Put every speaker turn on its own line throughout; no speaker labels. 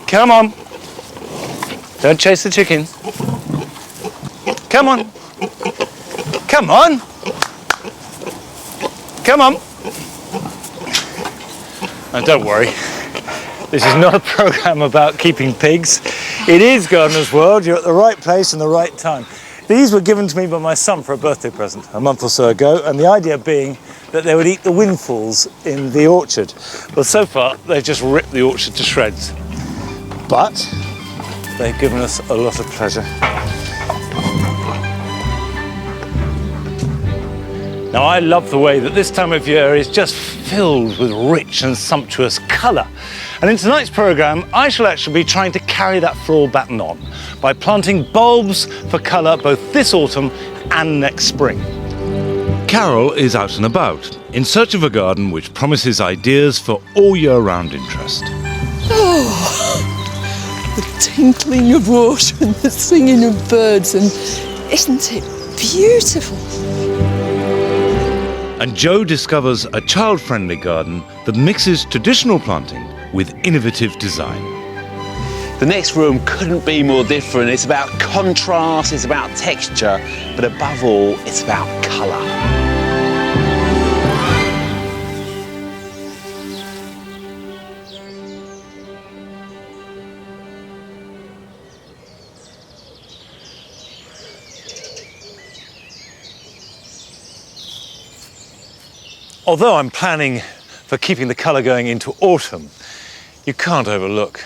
Come on. Don't chase the chickens. Come on. Come on. Come on. Now, don't worry. This is not a programme about keeping pigs. It is Gardener's World. You're at the right place and the right time. These were given to me by my son for a birthday present a month or so ago, and the idea being that they would eat the windfalls in the orchard. Well, so far, they've just ripped the orchard to shreds. But they've given us a lot of pleasure. Now, I love the way that this time of year is just filled with rich and sumptuous colour. And in tonight's programme, I shall actually be trying to carry that floral baton on by planting bulbs for colour both this autumn and next spring. Carol is out and about, in search of a garden which promises ideas for all year-round interest.
Oh, the tinkling of water and the singing of birds, and isn't it beautiful?
And Joe discovers a child-friendly garden that mixes traditional planting with innovative design.
The next room couldn't be more different. It's about contrast, it's about texture, but above all, it's about colour.
Although I'm planning for keeping the colour going into autumn, you can't overlook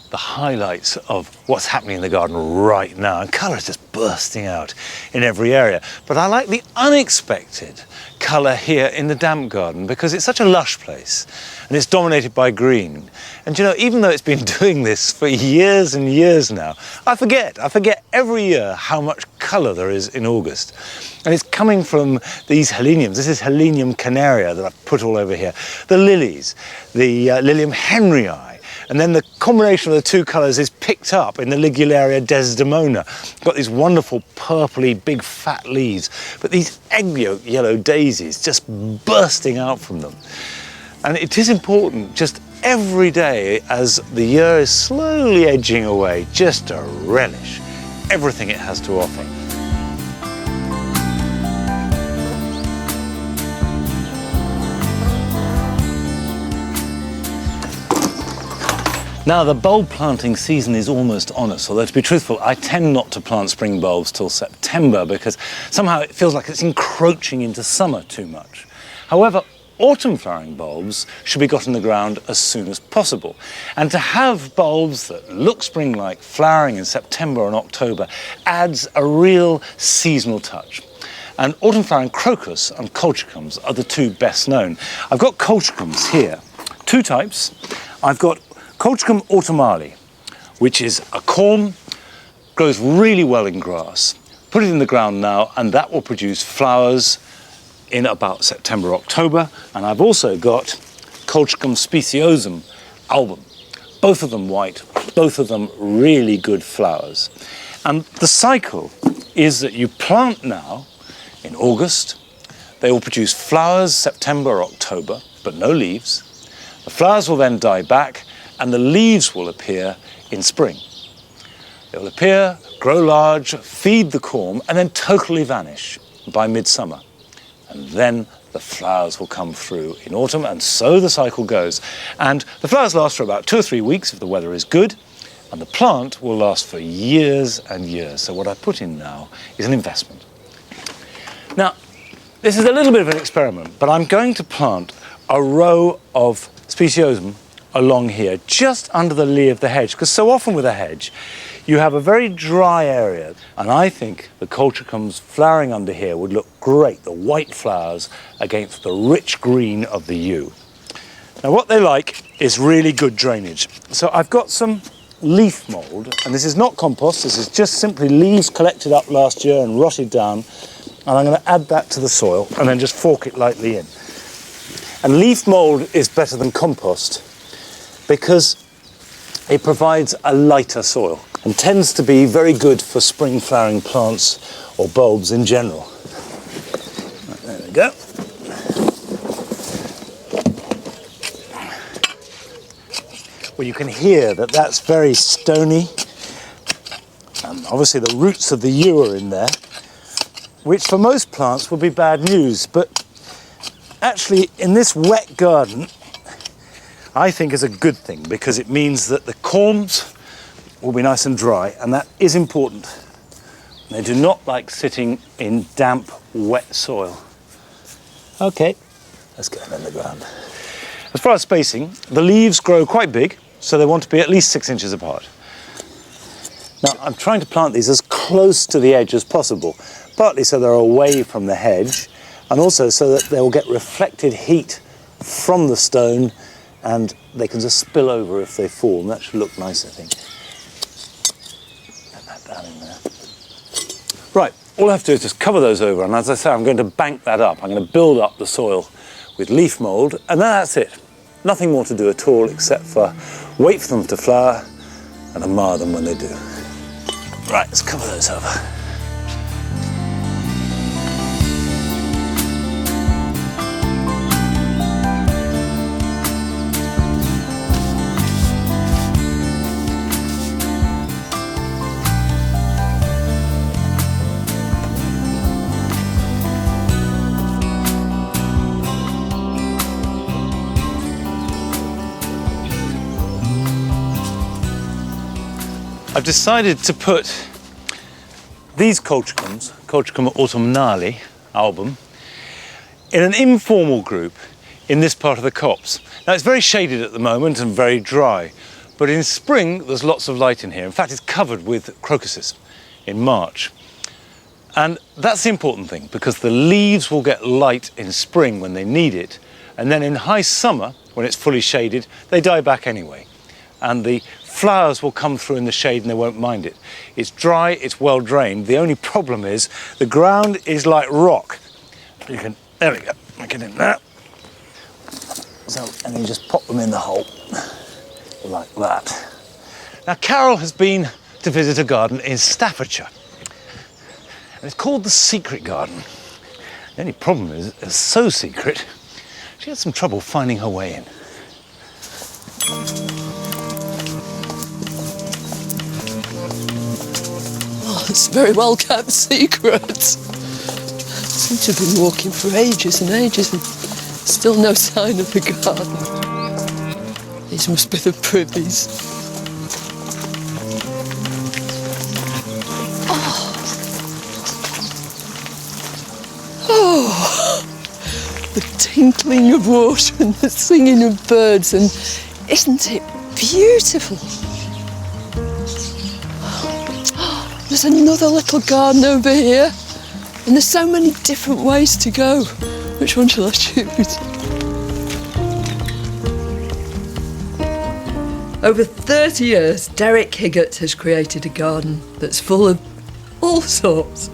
the highlights of what's happening in the garden right now. And colour is just bursting out in every area. But I like the unexpected colour here in the damp garden because it's such a lush place and it's dominated by green. And you know, even though it's been doing this for years and years now, I forget every year how much colour there is in August. And it's coming from these heleniums. This is Helenium canaria that I've put all over here. The lilies, the Lilium henryi. And then the combination of the two colours is picked up in the Ligularia desdemona. Got these wonderful purpley, big fat leaves, but these egg yolk yellow daisies just bursting out from them. And it is important just every day as the year is slowly edging away, just to relish everything it has to offer. Now, the bulb planting season is almost on us, although to be truthful, I tend not to plant spring bulbs till September because somehow it feels like it's encroaching into summer too much. However, autumn flowering bulbs should be got in the ground as soon as possible. And to have bulbs that look spring-like flowering in September and October adds a real seasonal touch. And autumn flowering crocus and colchicums are the two best known. I've got colchicums here, two types. I've got Colchicum autumnale, which is a corm, grows really well in grass. Put it in the ground now and that will produce flowers in about September, October. And I've also got Colchicum speciosum album. Both of them white, both of them really good flowers. And the cycle is that you plant now in August, they will produce flowers September or October, but no leaves. The flowers will then die back and the leaves will appear in spring. They will appear, grow large, feed the corm, and then totally vanish by midsummer. And then the flowers will come through in autumn, and so the cycle goes. And the flowers last for about 2 or 3 weeks if the weather is good, and the plant will last for years and years. So what I put in now is an investment. Now, this is a little bit of an experiment, but I'm going to plant a row of speciosum along here, just under the lee of the hedge, because so often with a hedge, you have a very dry area, and I think the colchicums flowering under here would look great, the white flowers against the rich green of the yew. Now what they like is really good drainage. So I've got some leaf mould, and this is not compost, this is just simply leaves collected up last year and rotted down, and I'm going to add that to the soil and then just fork it lightly in. And leaf mould is better than compost because it provides a lighter soil and tends to be very good for spring flowering plants or bulbs in general. Right, there we go. Well, you can hear that that's very stony. Obviously the roots of the yew are in there, which for most plants would be bad news, but actually in this wet garden I think is a good thing, because it means that the corms will be nice and dry, and that is important. They do not like sitting in damp, wet soil. Okay, let's get them in the ground. As far as spacing, the leaves grow quite big, so they want to be at least 6 inches apart. Now, I'm trying to plant these as close to the edge as possible, partly so they're away from the hedge, and also so that they will get reflected heat from the stone, and they can just spill over if they fall, and that should look nice, I think. Put that down in there. Right, all I have to do is just cover those over, and as I say, I'm going to bank that up. I'm going to build up the soil with leaf mould, and then that's it. Nothing more to do at all except for wait for them to flower and admire them when they do. Right, let's cover those over. I've decided to put these colchicums, Colchicum autumnale album, in an informal group in this part of the copse. Now it's very shaded at the moment and very dry, but in spring there's lots of light in here. In fact, it's covered with crocuses in March. And that's the important thing, because the leaves will get light in spring when they need it, and then in high summer, when it's fully shaded, they die back anyway. And the flowers will come through in the shade and they won't mind it. It's dry, it's well drained. The only problem is the ground is like rock. You can, there we go, make it in there. So, and you just pop them in the hole, like that. Now, Carol has been to visit a garden in Staffordshire. And it's called the Secret Garden. The only problem is it's so secret, she had some trouble finding her way in.
It's a very well kept secret. Seem to have been walking for ages and ages and still no sign of the garden. These must be the privies. Oh, the tinkling of water and the singing of birds, and isn't it beautiful? There's another little garden over here, and there's so many different ways to go. Which one shall I choose? Over 30 years, Derek Higgett has created a garden that's full of all sorts.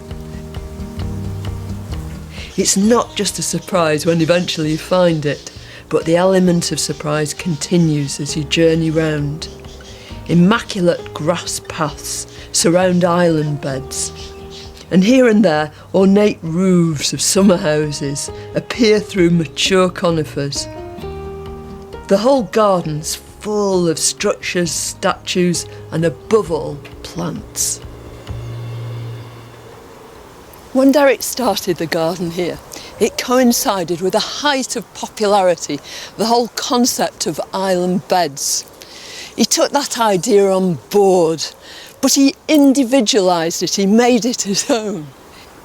It's not just a surprise when eventually you find it, but the element of surprise continues as you journey round. Immaculate grass paths surround island beds, and here and there ornate roofs of summer houses appear through mature conifers. The whole garden's full of structures, statues, and above all, plants. When Derek started the garden here, it coincided with the height of popularity, the whole concept of island beds. He took that idea on board, but he individualised it, he made it his own.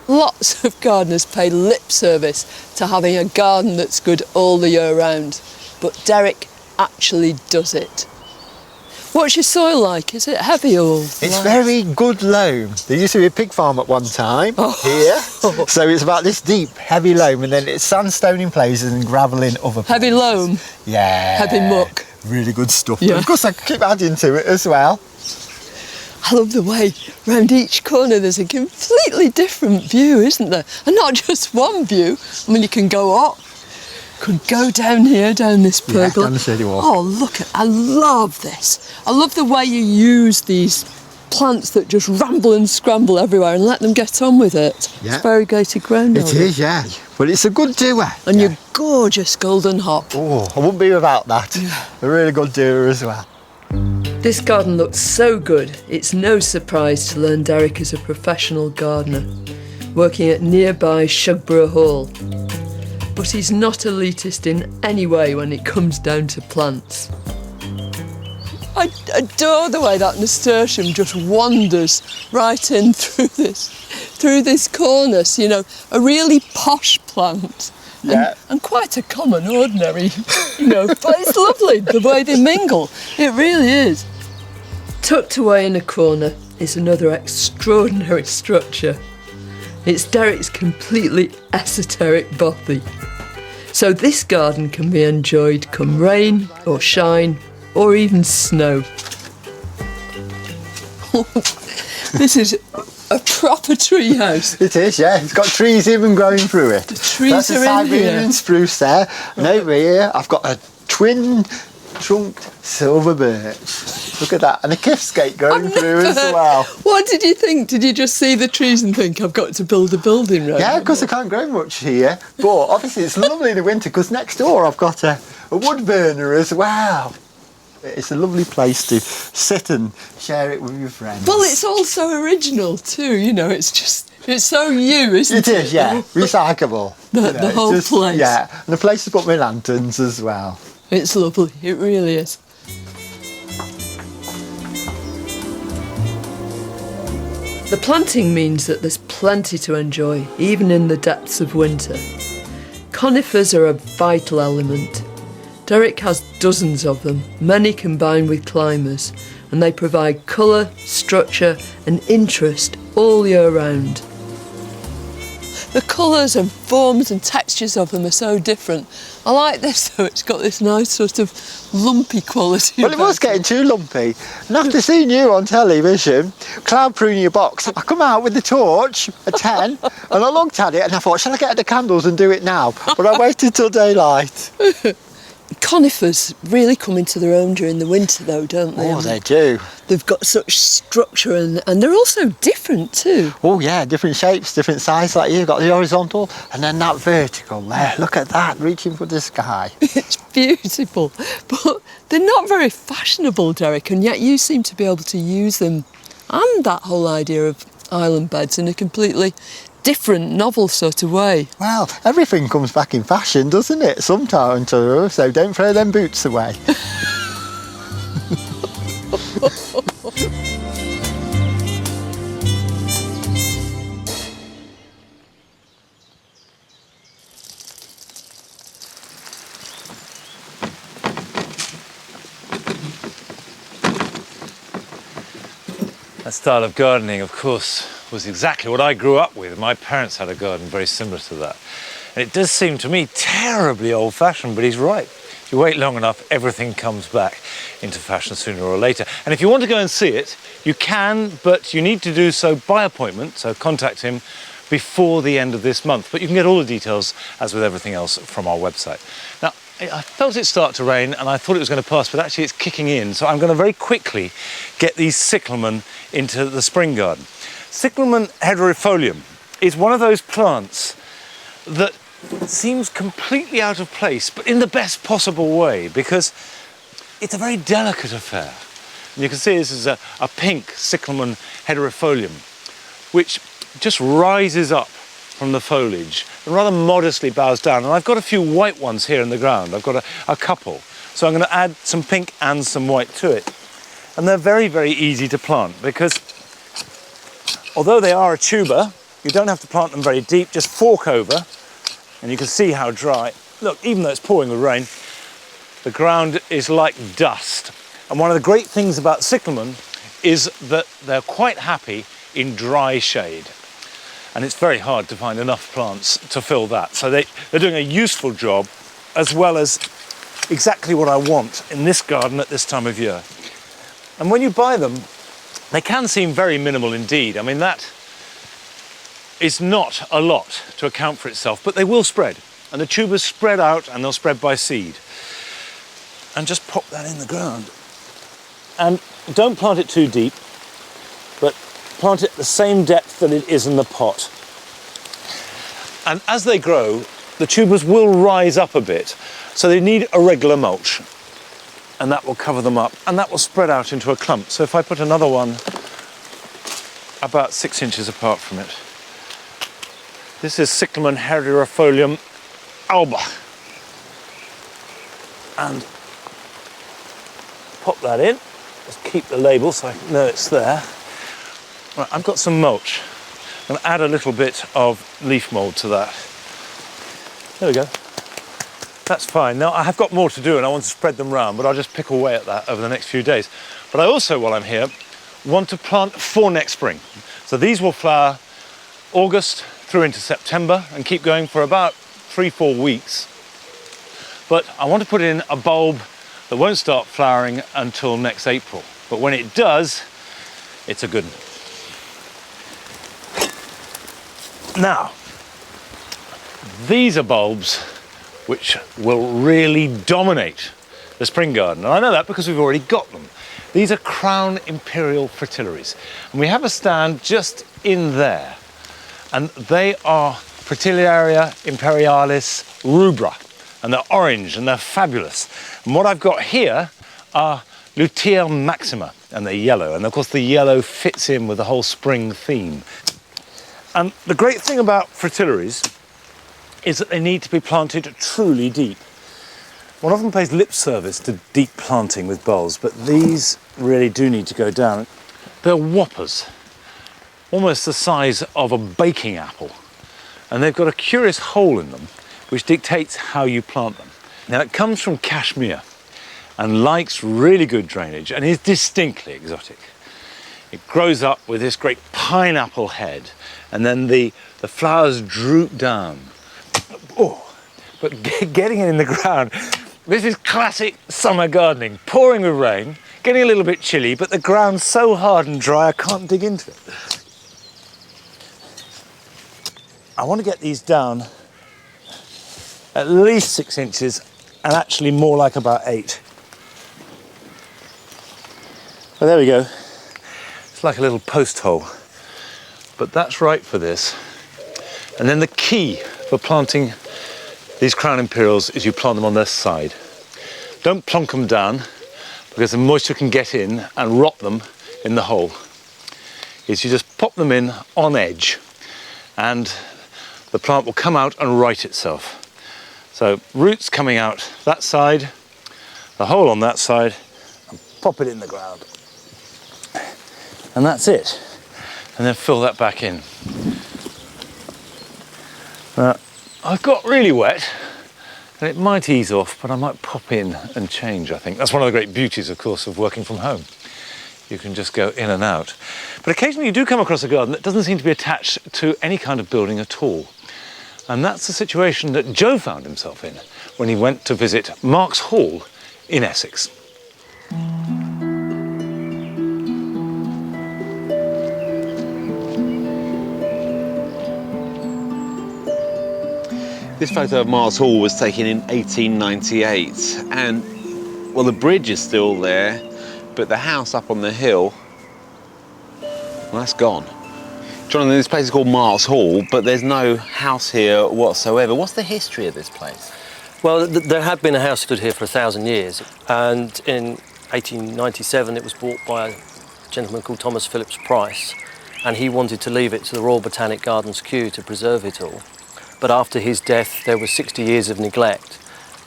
Lots of gardeners pay lip service to having a garden that's good all the year round, but Derek actually does it. What's your soil like? Is it heavy or light?
It's very good loam. There used to be a pig farm at one time here, so it's about this deep, heavy loam, and then it's sandstone in places and gravel in other places.
Heavy loam?
Yeah.
Heavy muck?
Really good stuff.
Yeah.
But of course, I keep adding to it as well.
I love the way round each corner there's a completely different view, isn't there? And not just one view. I mean, you can go up, could go down here, down this pergola.
Yeah, down the city wall.
Oh, look at, I love this. I love the way you use these plants that just ramble and scramble everywhere and let them get on with it.
Yeah.
It's variegated ground.
It is, yeah. But it's a good doer.
And
yeah.
your gorgeous golden hop.
Oh, I wouldn't be without that.
Yeah.
A really good doer as well.
This garden looks so good, it's no surprise to learn Derek is a professional gardener, working at nearby Shugborough Hall. But he's not elitist in any way when it comes down to plants. I adore the way that nasturtium just wanders right in through this cornice, you know, a really posh plant.
Yeah.
And quite a common, ordinary, you know, but it's lovely the way they mingle. It really is. Tucked away in a corner is another extraordinary structure. It's Derek's completely esoteric bothy. So this garden can be enjoyed come rain or shine or even snow. This is a proper tree house.
It is, yeah. It's got trees even growing through it.
The trees
That's
are
a Siberian
in here.
spruce there. And over here, I've got a twin-trunked silver birch. Look at that. And a kifskate going through as well.
What did you think? Did you just see the trees and think, I've got to build a building right
Yeah,
now?
because I can't grow much here. But obviously it's lovely in the winter because next door I've got a wood burner as well. It's a lovely place to sit and share it with your friends.
Well, it's also original too, you know, it's so you, isn't it?
It is, yeah. Recyclable.
The whole
it's
place.
Yeah, and a place to put my lanterns as well.
It's lovely, it really is. The planting means that there's plenty to enjoy, even in the depths of winter. Conifers are a vital element. Derek has dozens of them, many combined with climbers, and they provide colour, structure and interest all year round. The colours and forms and textures of them are so different. I like this though, it's got this nice sort of lumpy quality.
Well, it was getting too lumpy. And after seeing you on television, cloud pruning your box, I come out with the torch at 10 and I looked at it and I thought, shall I get the candles and do it now? But I waited till daylight.
Conifers really come into their own during the winter though, don't they?
Oh, they do.
They've got such structure and they're also different too.
Oh yeah, different shapes, different size. Like you've got the horizontal and then that vertical there. Look at that, reaching for the sky.
It's beautiful, but they're not very fashionable, Derek, and yet you seem to be able to use them and that whole idea of island beds in a completely different, novel sort of way.
Well, everything comes back in fashion, doesn't it? Sometimes, so don't throw them boots away.
That style of gardening, of course, was exactly what I grew up with. My parents had a garden very similar to that. And it does seem to me terribly old-fashioned, but he's right. If you wait long enough, everything comes back into fashion sooner or later. And if you want to go and see it, you can, but you need to do so by appointment, so contact him before the end of this month. But you can get all the details, as with everything else, from our website. Now, I felt it start to rain and I thought it was going to pass, but actually it's kicking in. So I'm going to very quickly get these cyclamen into the spring garden. Cyclamen hederifolium is one of those plants that seems completely out of place, but in the best possible way, because it's a very delicate affair. And you can see this is a pink cyclamen hederifolium, which just rises up from the foliage and rather modestly bows down. And I've got a few white ones here in the ground. I've got a couple. So I'm going to add some pink and some white to it. And they're very, very easy to plant because although they are a tuber, you don't have to plant them very deep, just fork over and you can see how dry. Look, even though it's pouring with rain, the ground is like dust. And one of the great things about cyclamen is that they're quite happy in dry shade. And it's very hard to find enough plants to fill that. So they're doing a useful job as well as exactly what I want in this garden at this time of year. And when you buy them, they can seem very minimal indeed. I mean, that is not a lot to account for itself, but they will spread. And the tubers spread out and they'll spread by seed. And just pop that in the ground. And don't plant it too deep, but plant it the same depth that it is in the pot. And as they grow, the tubers will rise up a bit, so they need a regular mulch. and that will cover them up, and that will spread out into a clump. So if I put another one about 6 inches apart from it, this is cyclamen herediifolium alba, and pop that in. Just keep the label so I know it's there. Right, I've got some mulch. I'm going to add a little bit of leaf mould to that. There we go. That's fine. Now I have got more to do and I want to spread them round, but I'll just pick away at that over the next few days. But I also, while I'm here, want to plant for next spring. So these will flower August through into September and keep going for about 3-4 weeks. But I want to put in a bulb that won't start flowering until next April. But when it does, it's a good one. Now, these are bulbs which will really dominate the spring garden. And I know that because we've already got them. These are Crown Imperial Fritillaries. And we have a stand just in there. And they are Fritillaria Imperialis rubra. And they're orange and they're fabulous. And what I've got here are Lutea maxima, and they're yellow. And of course the yellow fits in with the whole spring theme. And the great thing about fritillaries is that they need to be planted truly deep. One often pays lip service to deep planting with bulbs, but these really do need to go down. They're whoppers, almost the size of a baking apple. And they've got a curious hole in them, which dictates how you plant them. Now it comes from Kashmir and likes really good drainage and is distinctly exotic. It grows up with this great pineapple head, and then the flowers droop down. Oh, but getting it in the ground, this is classic summer gardening, pouring with rain, getting a little bit chilly, but the ground's so hard and dry I can't dig into it. I want to get these down at least 6 inches, and actually more like about 8. Well, there we go. It's like a little post hole, but that's right for this. And then the key for planting these Crown Imperials is you plant them on their side. Don't plonk them down, because the moisture can get in and rot them in the hole. Is you just pop them in on edge, and the plant will come out and right itself. So roots coming out that side, the hole on that side, and pop it in the ground. And that's it. And then fill that back in. I've got really wet, and it might ease off, but I might pop in and change, I think. That's one of the great beauties, of course, of working from home. You can just go in and out. But occasionally you do come across a garden that doesn't seem to be attached to any kind of building at all. And that's the situation that Joe found himself in when he went to visit Marks Hall in Essex.
This photo of Marks Hall was taken in 1898, and well, the bridge is still there, but the house up on the hill, well, that's gone. Jonathan, this place is called Marks Hall, but there's no house here whatsoever. What's the history of this place?
Well, there had been a house stood here for 1,000 years, and in 1897 it was bought by a gentleman called Thomas Phillips Price, and he wanted to leave it to the Royal Botanic Gardens Kew to preserve it all. But after his death there was 60 years of neglect,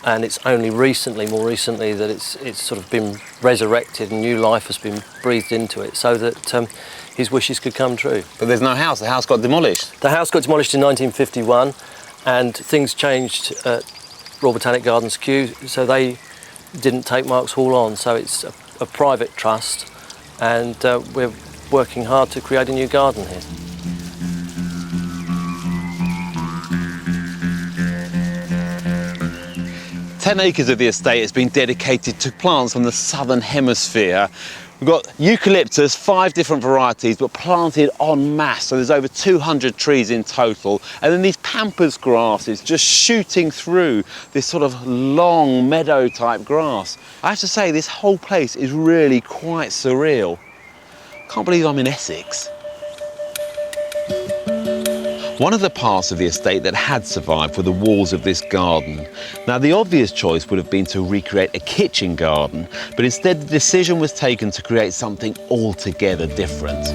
and it's only recently, more recently, that it's sort of been resurrected and new life has been breathed into it so that his wishes could come true.
But there's no house, the house got demolished.
The house got demolished in 1951 and things changed at Royal Botanic Gardens Kew, so they didn't take Marks Hall on, so it's a private trust, and we're working hard to create a new garden here.
Ten acres of the estate has been dedicated to plants from the southern hemisphere. We've got eucalyptus, 5 different varieties, but planted en masse, so there's over 200 trees in total. And then these pampas grasses just shooting through this sort of long meadow type grass. I have to say, this whole place is really quite surreal. Can't believe I'm in Essex. One of the parts of the estate that had survived were the walls of this garden. Now, the obvious choice would have been to recreate a kitchen garden, but instead the decision was taken to create something altogether different.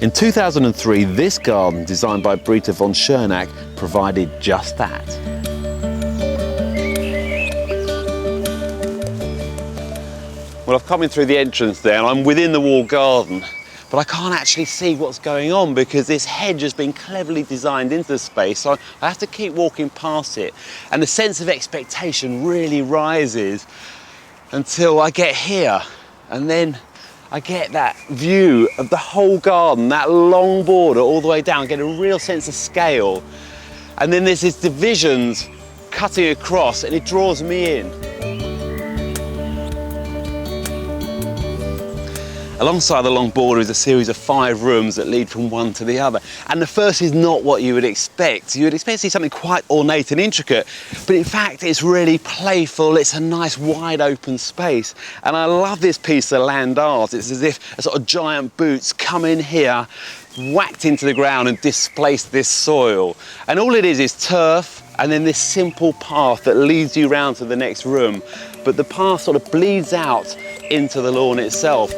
In 2003, this garden, designed by Britta von Schörnack, provided just that. Well, I've come in through the entrance there and I'm within the walled garden, but I can't actually see what's going on because this hedge has been cleverly designed into the space, so I have to keep walking past it. And the sense of expectation really rises until I get here, and then I get that view of the whole garden, that long border all the way down, get a real sense of scale. And then there's these divisions cutting across and it draws me in. Alongside the long border is a series of 5 rooms that lead from one to the other. And the first is not what you would expect. You would expect to see something quite ornate and intricate, but in fact it's really playful. It's a nice wide open space. And I love this piece of land art. It's as if a sort of giant boots come in here, whacked into the ground and displaced this soil. And all it is turf and then this simple path that leads you round to the next room. But the path sort of bleeds out into the lawn itself.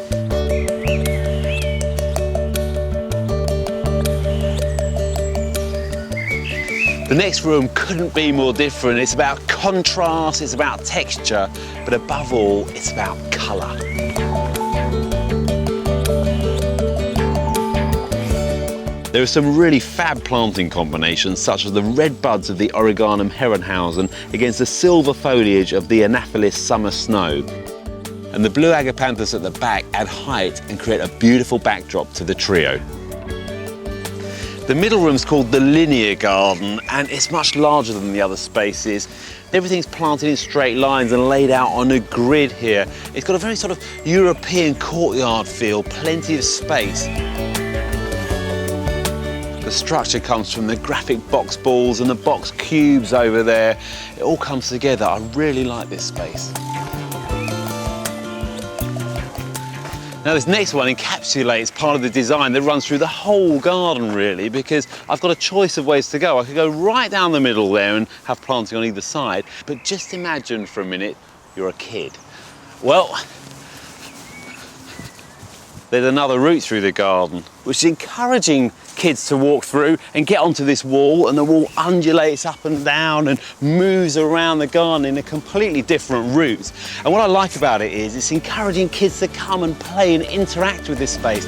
The next room couldn't be more different. It's about contrast, it's about texture, but above all, it's about colour. There are some really fab planting combinations, such as the red buds of the Oreganum herrenhausen against the silver foliage of the Anaphylis summer snow. And the blue agapanthus at the back add height and create a beautiful backdrop to the trio. The middle room's called the linear garden, and it's much larger than the other spaces. Everything's planted in straight lines and laid out on a grid here. It's got a very sort of European courtyard feel, plenty of space. The structure comes from the graphic box balls and the box cubes over there. It all comes together. I really like this space. Now this next one encapsulates part of the design that runs through the whole garden really, because I've got a choice of ways to go. I could go right down the middle there and have planting on either side, but just imagine for a minute you're a kid. Well, there's another route through the garden, which is encouraging kids to walk through and get onto this wall, and the wall undulates up and down and moves around the garden in a completely different route. And what I like about it is it's encouraging kids to come and play and interact with this space.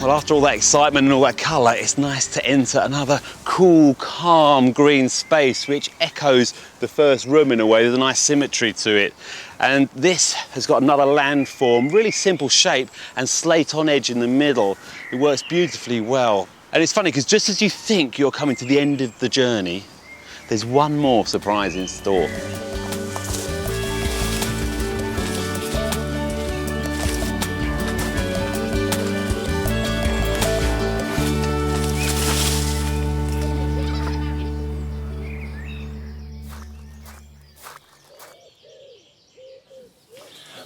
Well, after all that excitement and all that colour, it's nice to enter another cool, calm green space which echoes the first room in a way. There's a nice symmetry to it. And this has got another landform, really simple shape and slate on edge in the middle. It works beautifully well. And it's funny because just as you think you're coming to the end of the journey, there's one more surprise in store.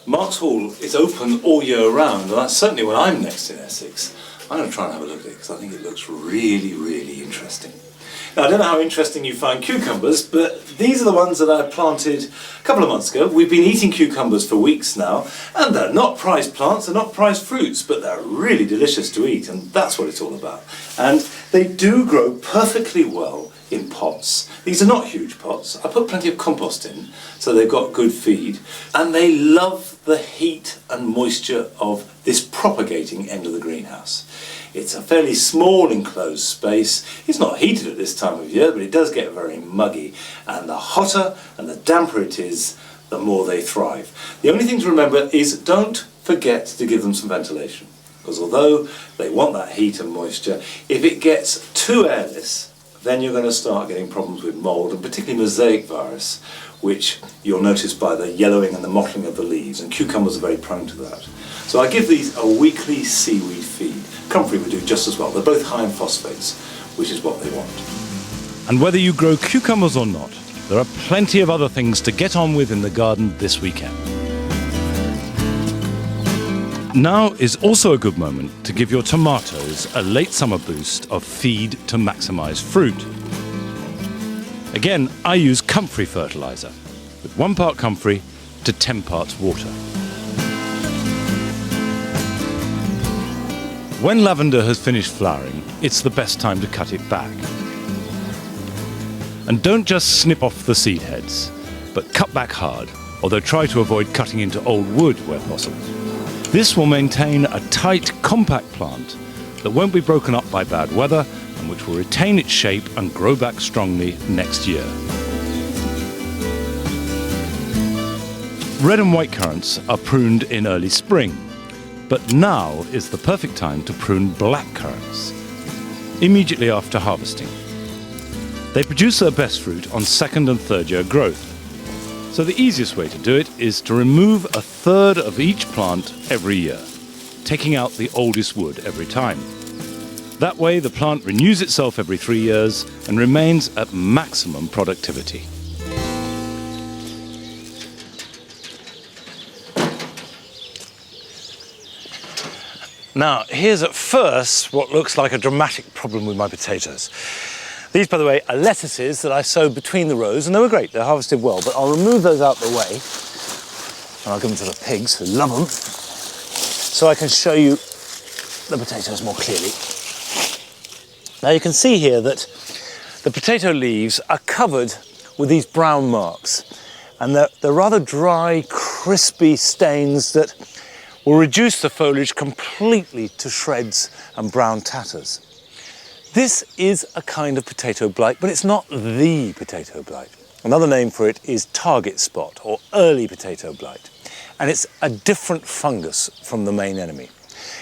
Marks Hall is open all year round, and that's certainly when I'm next in Essex. I'm going to try and have a look at it because I think it looks really, really interesting. Now, I don't know how interesting you find cucumbers, but these are the ones that I planted a couple of months ago. We've been eating cucumbers for weeks now, and they're not prized plants, they're not prized fruits, but they're really delicious to eat, and that's what it's all about. And they do grow perfectly well in pots. These are not huge pots. I put plenty of compost in, so they've got good feed, and they love the heat and moisture of this propagating end of the greenhouse. It's a fairly small enclosed space. It's not heated at this time of year, but it does get very muggy, and the hotter and the damper it is, the more they thrive. The only thing to remember is don't forget to give them some ventilation, because although they want that heat and moisture, if it gets too airless, then you're going to start getting problems with mould, and particularly mosaic virus, which you'll notice by the yellowing and the mottling of the leaves, and cucumbers are very prone to that. So I give these a weekly seaweed feed. Comfrey would do just as well. They're both high in phosphates, which is what they want.
And whether you grow cucumbers or not, there are plenty of other things to get on with in the garden this weekend. Now is also a good moment to give your tomatoes a late summer boost of feed to maximise fruit. Again, I use comfrey fertiliser, with 1 part comfrey to 10 parts water. When lavender has finished flowering, it's the best time to cut it back. And don't just snip off the seed heads, but cut back hard, although try to avoid cutting into old wood where possible. This will maintain a tight, compact plant that won't be broken up by bad weather and which will retain its shape and grow back strongly next year. Red and white currants are pruned in early spring, but now is the perfect time to prune black currants, immediately after harvesting. They produce their best fruit on 2nd and 3rd year growth, so the easiest way to do it is to remove 1/3 of each plant every year, taking out the oldest wood every time. That way the plant renews itself every 3 years and remains at maximum productivity.
Now, here's at first what looks like a dramatic problem with my potatoes. These, by the way, are lettuces that I sowed between the rows, and they were great, they're harvested well, but I'll remove those out the way, and I'll give them to the pigs, who love them, so I can show you the potatoes more clearly. Now you can see here that the potato leaves are covered with these brown marks, and they're rather dry, crispy stains that will reduce the foliage completely to shreds and brown tatters. This is a kind of potato blight, but it's not the potato blight. Another name for it is target spot or early potato blight, and it's a different fungus from the main enemy.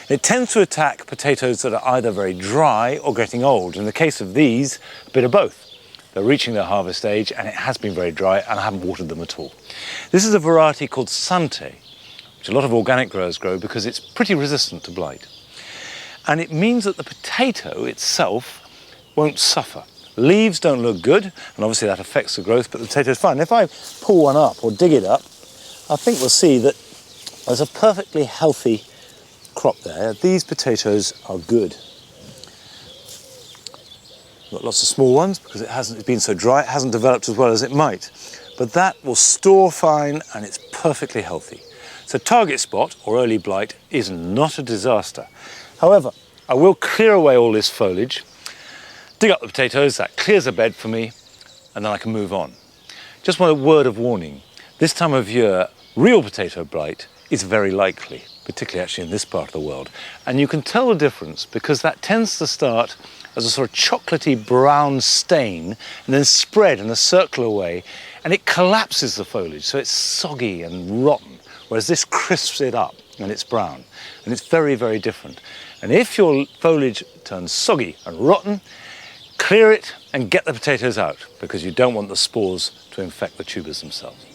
It tends to attack potatoes that are either very dry or getting old. In the case of these, a bit of both. They're reaching their harvest age and it has been very dry and I haven't watered them at all. This is a variety called Sante, which a lot of organic growers grow because it's pretty resistant to blight. And it means that the potato itself won't suffer. Leaves don't look good, and obviously that affects the growth, but the potato's fine. If I pull one up or dig it up, I think we'll see that there's a perfectly healthy crop there. These potatoes are good. Got lots of small ones because it's been so dry, it hasn't developed as well as it might. But that will store fine and it's perfectly healthy. So target spot or early blight is not a disaster. However, I will clear away all this foliage, dig up the potatoes, that clears the bed for me, and then I can move on. Just one word of warning. This time of year, real potato blight is very likely, particularly actually in this part of the world. And you can tell the difference because that tends to start as a sort of chocolatey brown stain and then spread in a circular way, and it collapses the foliage, so it's soggy and rotten, whereas this crisps it up and it's brown. And it's very, very different. And if your foliage turns soggy and rotten, clear it and get the potatoes out because you don't want the spores to infect the tubers themselves.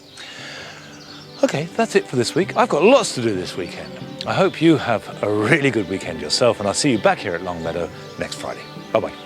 Okay, that's it for this week. I've got lots to do this weekend. I hope you have a really good weekend yourself, and I'll see you back here at Longmeadow next Friday. Bye-bye.